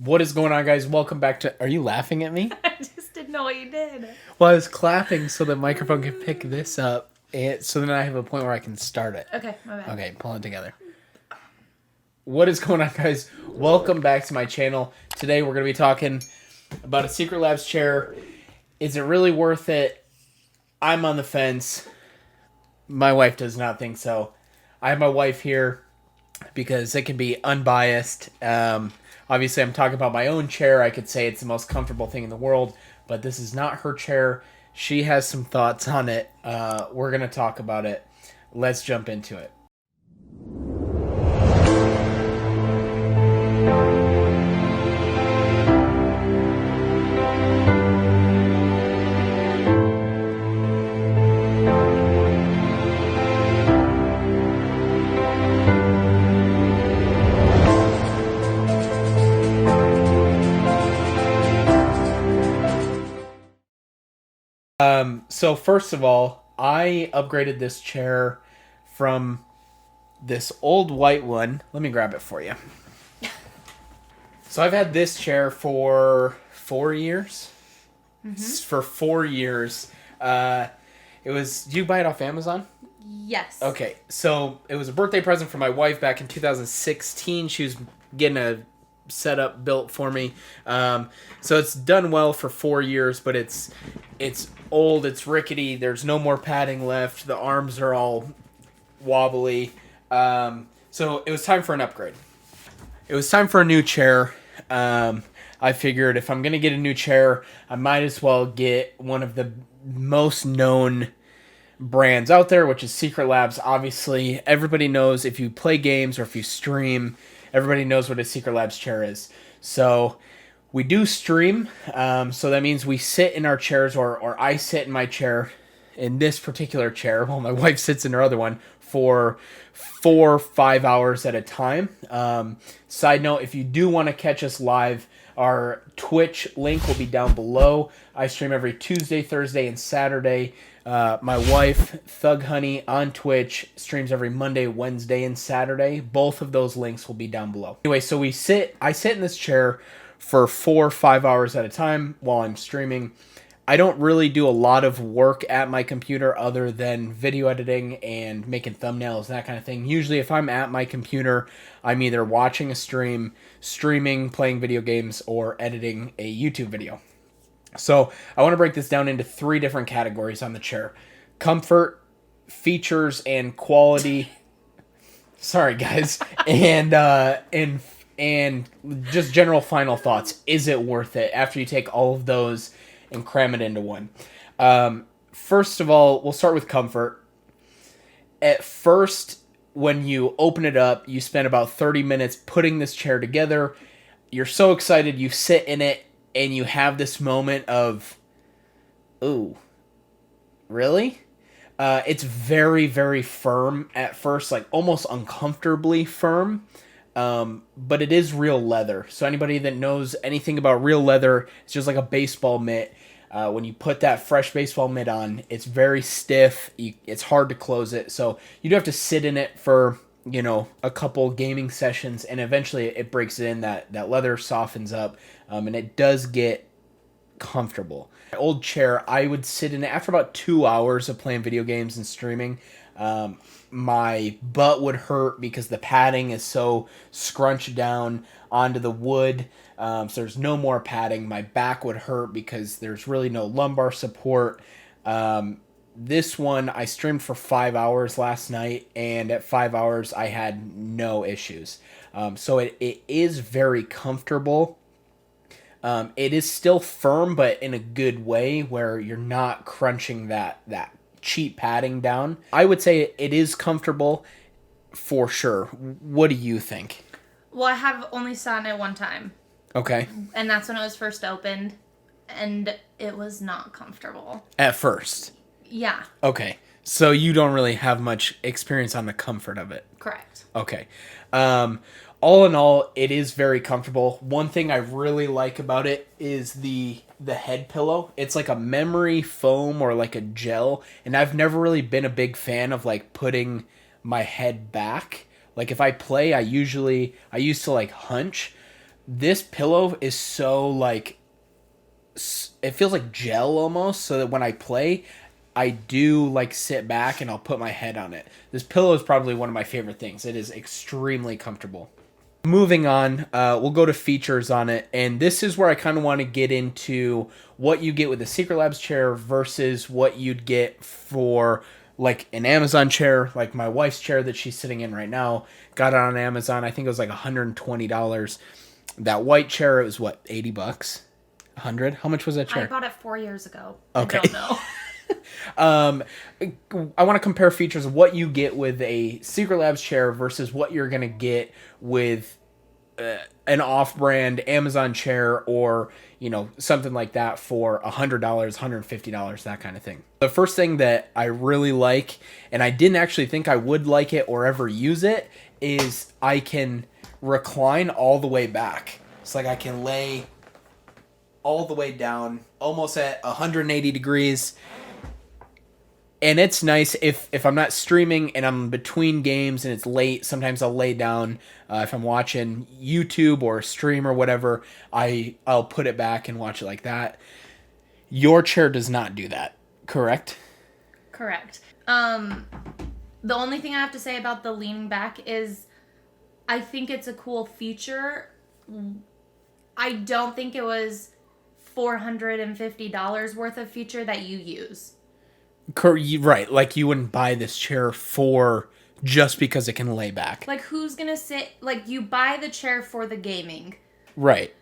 What is going on, guys? Welcome back to... Are you laughing at me? I just didn't know what you did. Well, I was clapping so the microphone can pick this up, and so then I have a point where I can start it. Okay, my bad. Okay, pull it together. What is going on, guys? Welcome back to my channel. Today we're going to be talking about a SECRETLAB chair. Is it really worth it? I'm on the fence. My wife does not think so. I have my wife here because it can be unbiased. Obviously, I'm talking about my own chair. I could say it's the most comfortable thing in the world, but this is not her chair. She has some thoughts on it. We're going to talk about it. Let's jump into it. So first of all, I upgraded this chair from this old white one. Let me grab it for you. So I've had this chair for 4 years. For 4 years. It was, did you buy it off Amazon? Yes. Okay, so it was a birthday present for my wife back in 2016. She was getting a setup built for me. So it's done well for 4 years, but it's old, it's rickety, there's no more padding left, the arms are all wobbly. So it was time for an upgrade. It was time for a new chair. I figured if I'm going to get a new chair, I might as well get one of the most known brands out there, which is SECRETLAB. Obviously, everybody knows if you play games or if you stream, everybody knows what a SECRETLAB chair is. So we do stream, so that means we sit in our chairs, or I sit in my chair, in this particular chair, while my wife sits in her other one, for 4 or 5 hours at a time. Side note, if you do want to catch us live, our Twitch link will be down below. I stream every Tuesday, Thursday, and Saturday. My wife, Thughunny, on Twitch, streams every Monday, Wednesday, and Saturday. Both of those links will be down below. Anyway, so I sit in this chair for 4 or 5 hours at a time while I'm streaming. I don't really do a lot of work at my computer other than video editing and making thumbnails, that kind of thing. Usually if I'm at my computer, I'm either watching a stream, streaming, playing video games, or editing a YouTube video. So I want to break this down into 3 different categories on the chair: comfort, features, and quality. Sorry, guys. And just general final thoughts. Is it worth it after you take all of those and cram it into one? First of all, we'll start with comfort. At first, when you open it up, you spend about 30 minutes putting this chair together. You're so excited, you sit in it, and you have this moment of, ooh, really? It's very, very firm at first, like almost uncomfortably firm. But it is real leather. So anybody that knows anything about real leather, it's just like a baseball mitt. When you put that fresh baseball mitt on, it's very stiff. It's hard to close it. So you do have to sit in it for, a couple gaming sessions, and eventually it breaks it in. That leather softens up, and it does get comfortable. My old chair, I would sit in it after about 2 hours of playing video games and streaming. My butt would hurt because the padding is so scrunched down onto the wood. So there's no more padding. My back would hurt because there's really no lumbar support. This one, I streamed for 5 hours last night, and at 5 hours, I had no issues. So it is very comfortable. It is still firm, but in a good way where you're not crunching that cheap padding down. I would say it is comfortable for sure. What do you think? Well, I have only sat in it one time. Okay. And that's when it was first opened. And it was not comfortable. At first? Yeah. Okay. So you don't really have much experience on the comfort of it? Correct. Okay. All in all, it is very comfortable. One thing I really like about it is the head pillow. It's like a memory foam or like a gel, and I've never really been a big fan of like putting my head back. Like if I play, I used to like hunch. this pillow is so like, it feels like gel almost, so that when I play, I do like sit back and I'll put my head on it. This pillow is probably one of my favorite things. It is extremely comfortable. Moving on, we'll go to features on it, and this is where I kind of want to get into what you get with the SECRETLAB chair versus what you'd get for like an Amazon chair, like my wife's chair that she's sitting in right now. Got it on Amazon. I think it was like $120. That white chair, it was what, 80 bucks? 100? How much was that chair? I bought it 4 years ago. Okay. I don't know. I want to compare features of what you get with a SECRETLAB chair versus what you're going to get with an off-brand Amazon chair, or something like that for $100, $150, that kind of thing. The first thing that I really like, and I didn't actually think I would like it or ever use it, is I can recline all the way back. It's like I can lay all the way down almost at 180 degrees. And it's nice if I'm not streaming and I'm between games and it's late. Sometimes I'll lay down. If I'm watching YouTube or a stream or whatever, I'll put it back and watch it like that. Your chair does not do that, correct? Correct. The only thing I have to say about the leaning back is I think it's a cool feature. I don't think it was $450 worth of feature that you use. Right, like you wouldn't buy this chair for just because it can lay back. Like, who's gonna sit, like, you buy the chair for the gaming. Right.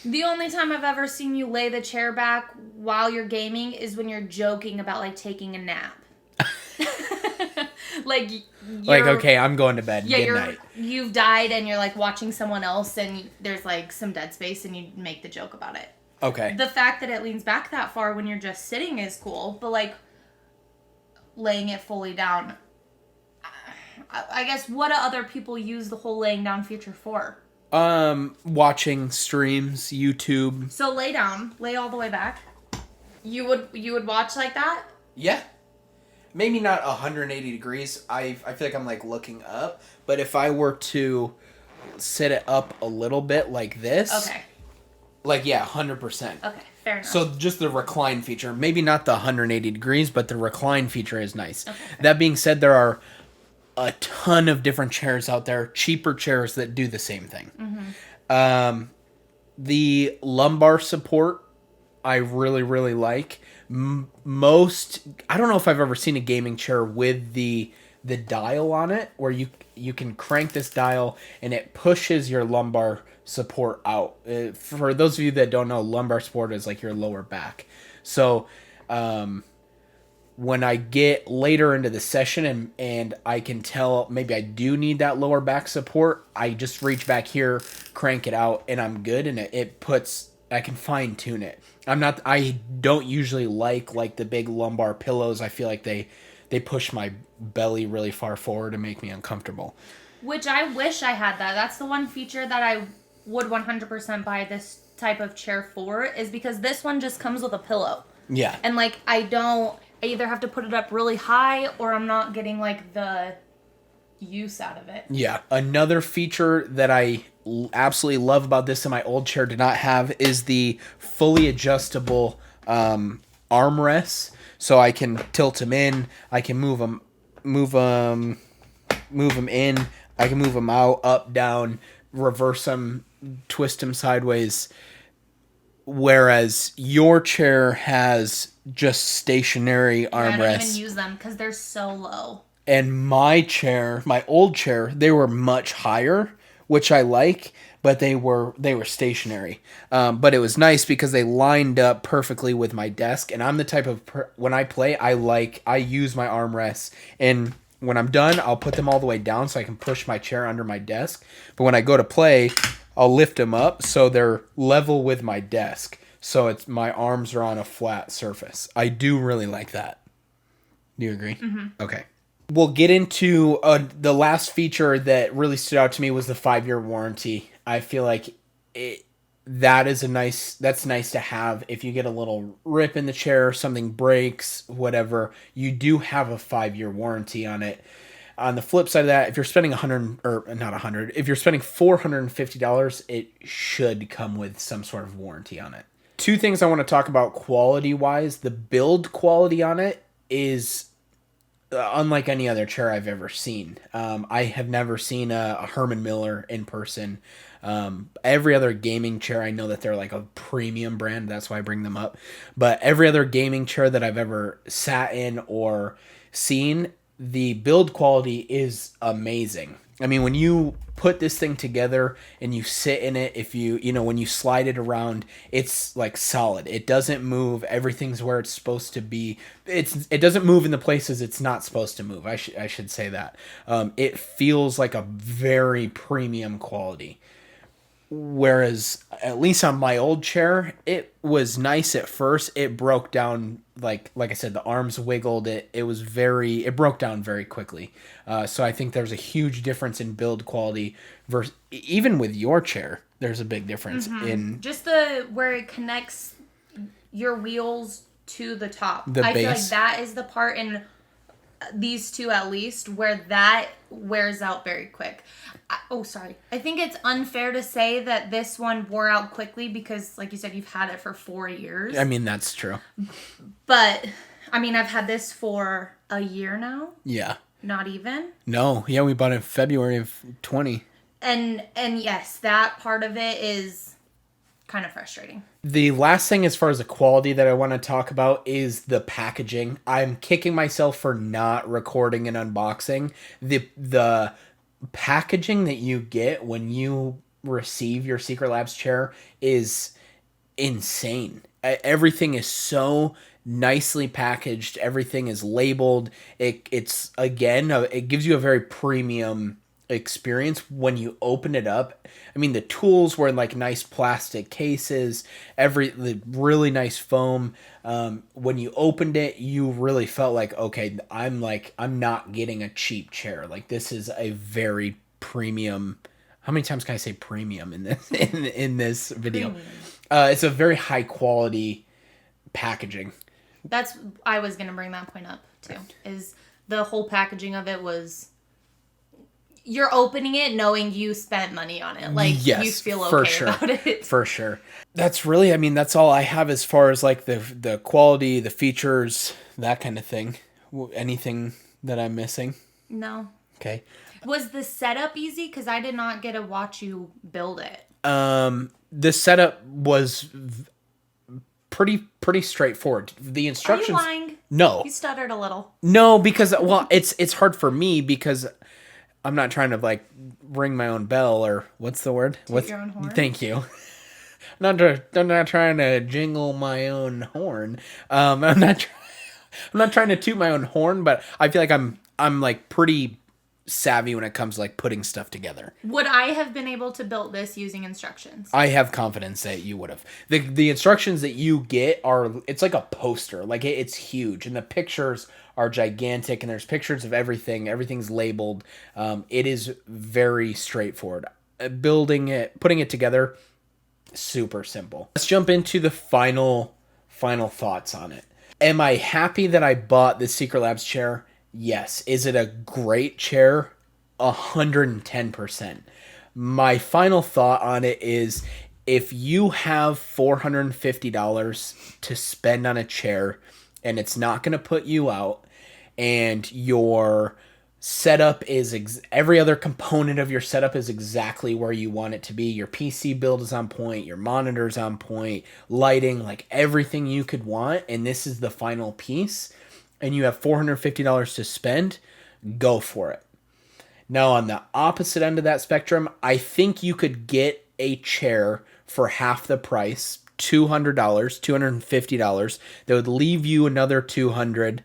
The only time I've ever seen you lay the chair back while you're gaming is when you're joking about, like, taking a nap. Like, okay, I'm going to bed. Good night. You've died and you're, like, watching someone else and there's, like, some dead space and you make the joke about it. Okay. The fact that it leans back that far when you're just sitting is cool, but, like, laying it fully down, I guess, what do other people use the whole laying down feature for? Watching streams, YouTube. So lay down, lay all the way back. You would watch like that? Yeah. Maybe not 180 degrees. I feel like I'm like looking up, but if I were to sit it up a little bit like this. Okay. Like, yeah, 100%. Okay, fair enough. So just the recline feature. Maybe not the 180 degrees, but the recline feature is nice. Okay. That being said, there are a ton of different chairs out there, cheaper chairs that do the same thing. Mm-hmm. The lumbar support, I really, really like. I don't know if I've ever seen a gaming chair with the dial on it, where you can crank this dial and it pushes your lumbar support out. For those of you that don't know, lumbar support is like your lower back. So when I get later into the session and I can tell maybe I do need that lower back support, I just reach back here, crank it out, and I'm good. And I can fine tune it. I don't usually like the big lumbar pillows. I feel like they push my belly really far forward and make me uncomfortable. Which I wish I had that. That's the one feature that I would 100% buy this type of chair for, is because this one just comes with a pillow. Yeah. And like, I either have to put it up really high or I'm not getting like the use out of it. Yeah. Another feature that I absolutely love about this and my old chair did not have is the fully adjustable armrests. So I can tilt them in, I can move them in, I can move them out, up, down, reverse them, twist them sideways. Whereas your chair has just stationary armrests. I don't even use them because they're so low. And my old chair, they were much higher, which I like, but they were stationary. But it was nice because they lined up perfectly with my desk. And I'm the type of when I play, I use my armrests, and when I'm done, I'll put them all the way down so I can push my chair under my desk. But when I go to play, I'll lift them up so they're level with my desk. So my arms are on a flat surface. I do really like that. Do you agree? Mm-hmm. Okay. We'll get into the last feature that really stood out to me was the 5-year warranty. I feel like that's nice to have. If you get a little rip in the chair, something breaks, whatever, you do have a 5-year warranty on it. On the flip side of that, if you're spending 100 or not 100, if you're spending $450, it should come with some sort of warranty on it. Two things I want to talk about quality wise. The build quality on it is unlike any other chair I've ever seen. I have never seen a Herman Miller in person. Every other gaming chair, I know that they're like a premium brand. That's why I bring them up. But every other gaming chair that I've ever sat in or seen, the build quality is amazing. I mean, when you put this thing together and you sit in it, if when you slide it around, it's like solid. It doesn't move. Everything's where it's supposed to be. It doesn't move in the places it's not supposed to move. I should say that. It feels like a very premium quality. Whereas, at least on my old chair, it was nice at first. It broke down, like I said, the arms wiggled. It broke down very quickly. So I think there's a huge difference in build quality versus, even with your chair, there's a big difference in just where it connects your wheels to the top. The I base. feel like that is the part in these two at least where that wears out very quick. I think it's unfair to say that this one wore out quickly because, like you said, you've had it for 4 years. I mean, that's true. But, I mean, I've had this for a year now. Yeah. Not even. No. Yeah, we bought it in February of 20. And yes, that part of it is kind of frustrating. The last thing as far as the quality that I want to talk about is the packaging. I'm kicking myself for not recording an unboxing. The packaging that you get when you receive your SECRETLAB chair is insane. Everything is so nicely packaged. Everything is labeled. It gives you a very premium experience when you open it up. I mean, the tools were in like nice plastic cases, the really nice foam. When you opened it, you really felt like, okay, I'm not getting a cheap chair. Like, this is a very premium. How many times can I say premium in this in this video? It's a very high quality packaging. I was going to bring that point up too. Is the whole packaging of it was, you're opening it knowing you spent money on it. Like, yes, you feel okay for sure. about it. For sure. That's really, I mean, that's all I have as far as like the quality, the features, that kind of thing. Anything that I'm missing? No. Okay. Was the setup easy? Because I did not get to watch you build it. The setup was pretty straightforward. The instructions. Are you lying? No. You stuttered a little. No, because, well, it's hard for me because I'm not trying to like ring my own bell or what's the word? Toot your own horn? Thank you. I'm not trying to jingle my own horn. I'm not trying to toot my own horn, but I feel like I'm like pretty savvy when it comes to like putting stuff together. Would I have been able to build this using instructions? I have confidence that you would have. The instructions that you get it's like a poster. Like it's huge and the pictures are gigantic and there's pictures of everything. Everything's labeled. It is very straightforward. Putting it together, super simple. Let's jump into the final thoughts on it. Am I happy that I bought the SECRETLAB chair? Yes. Is it a great chair? 110%. My final thought on it is, if you have $450 to spend on a chair and it's not going to put you out, and your setup is every other component of your setup is exactly where you want it to be. Your PC build is on point, your monitor's on point, lighting, like everything you could want, and this is the final piece, and you have $450 to spend, go for it. Now, on the opposite end of that spectrum, I think you could get a chair for half the price, $200, $250. That would leave you another $200.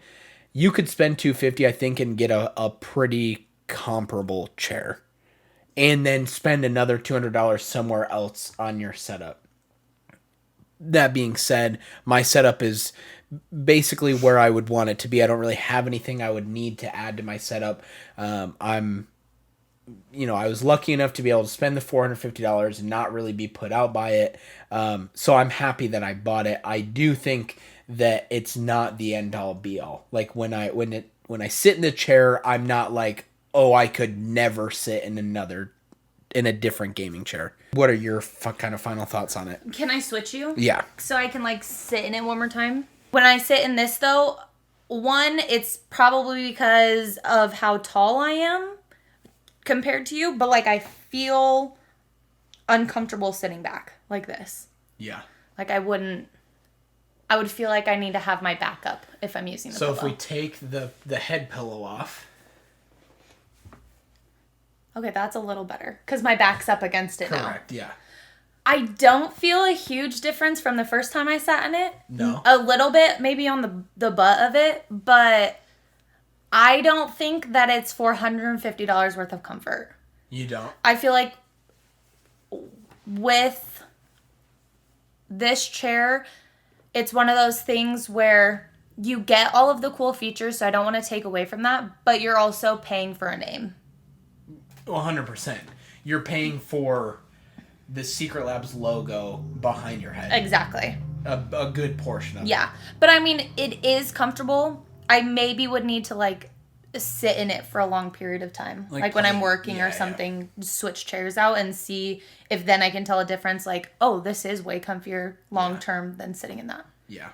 You could spend $250, I think, and get a pretty comparable chair. And then spend another $200 somewhere else on your setup. That being said, my setup is basically where I would want it to be. I don't really have anything I would need to add to my setup. I was lucky enough to be able to spend the $450 and not really be put out by it. So I'm happy that I bought it. I do think that it's not the end all be all. Like when I sit in the chair, I'm not like, oh, I could never sit in a different gaming chair. What are your kind of final thoughts on it? Can I switch you? Yeah. So I can like sit in it one more time? When I sit in this though, one, it's probably because of how tall I am compared to you, but like I feel uncomfortable sitting back like this. Yeah. Like I would feel like I need to have my back up if I'm using the pillow. So if we take the head pillow off. Okay, that's a little better because my back's up against it now. Correct, yeah. I don't feel a huge difference from the first time I sat in it. No. A little bit, maybe on the butt of it, but I don't think that it's $450 worth of comfort. You don't? I feel like with this chair, it's one of those things where you get all of the cool features, so I don't want to take away from that, but you're also paying for a name. 100%. You're paying for the SECRETLAB's logo behind your head. Exactly. A good portion of it. Yeah. But I mean, it is comfortable. I maybe would need to like sit in it for a long period of time. Like when I'm working or something, switch chairs out and see if then I can tell a difference. Like, oh, this is way comfier long term than sitting in that. Yeah.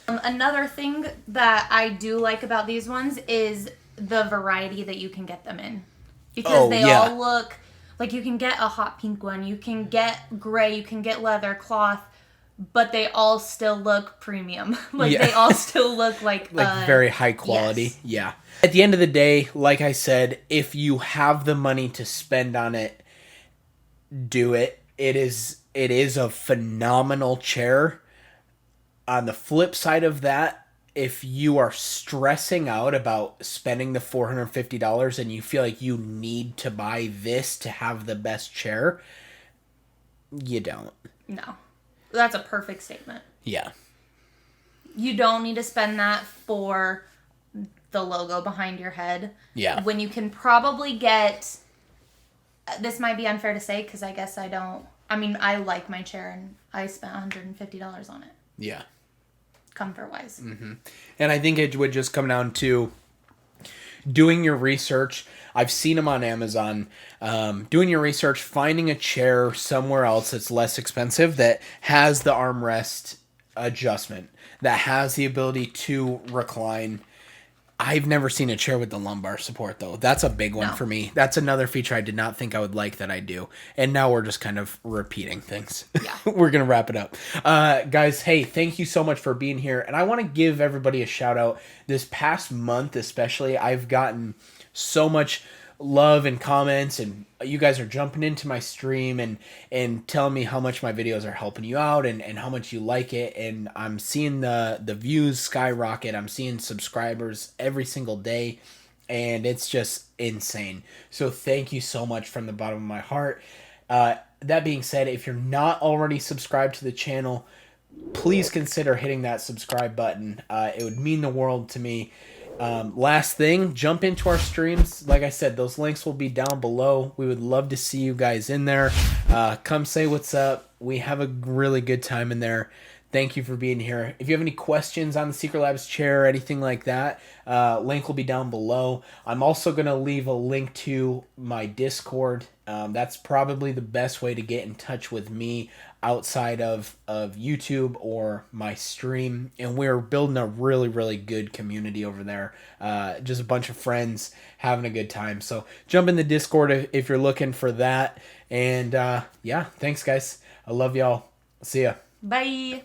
Another thing that I do like about these ones is the variety that you can get them in. Because they all look like you can get a hot pink one, you can get gray, you can get leather, cloth, but they all still look premium. They all still look like very high quality. Yes. Yeah. At the end of the day, like I said, if you have the money to spend on it, do it. It is a phenomenal chair. On the flip side of that, if you are stressing out about spending the $450 and you feel like you need to buy this to have the best chair, you don't. No. That's a perfect statement. Yeah. You don't need to spend that for the logo behind your head. Yeah. When you can probably get, this might be unfair to say because I guess I don't, I mean, I like my chair and I spent $150 on it. Yeah. Comfort-wise. Mm-hmm. And I think it would just come down to doing your research. I've seen them on Amazon. Doing your research, finding a chair somewhere else that's less expensive that has the armrest adjustment, that has the ability to recline. I've never seen a chair with the lumbar support, though. That's a big one for me. That's another feature I did not think I would like that I do. And now we're just kind of repeating things. Yeah. We're going to wrap it up. Guys, hey, thank you so much for being here. And I want to give everybody a shout out. This past month especially, I've gotten so much love and comments, and you guys are jumping into my stream and telling me how much my videos are helping you out and how much you like it, and I'm seeing the views skyrocket. I'm seeing subscribers every single day, and it's just insane. So thank you so much from the bottom of my heart. That being said, if you're not already subscribed to the channel, please consider hitting that subscribe button. It would mean the world to me. Last thing, jump into our streams. Like I said, those links will be down below. We would love to see you guys in there. Come say what's up. We have a really good time in there. Thank you for being here. If you have any questions on the SECRETLAB's chair or anything like that, link will be down below. I'm also going to leave a link to my Discord. That's probably the best way to get in touch with me outside of YouTube or my stream. And we're building a really, really good community over there. Just a bunch of friends having a good time. So jump in the Discord if you're looking for that. And yeah, thanks guys. I love y'all. See ya. Bye.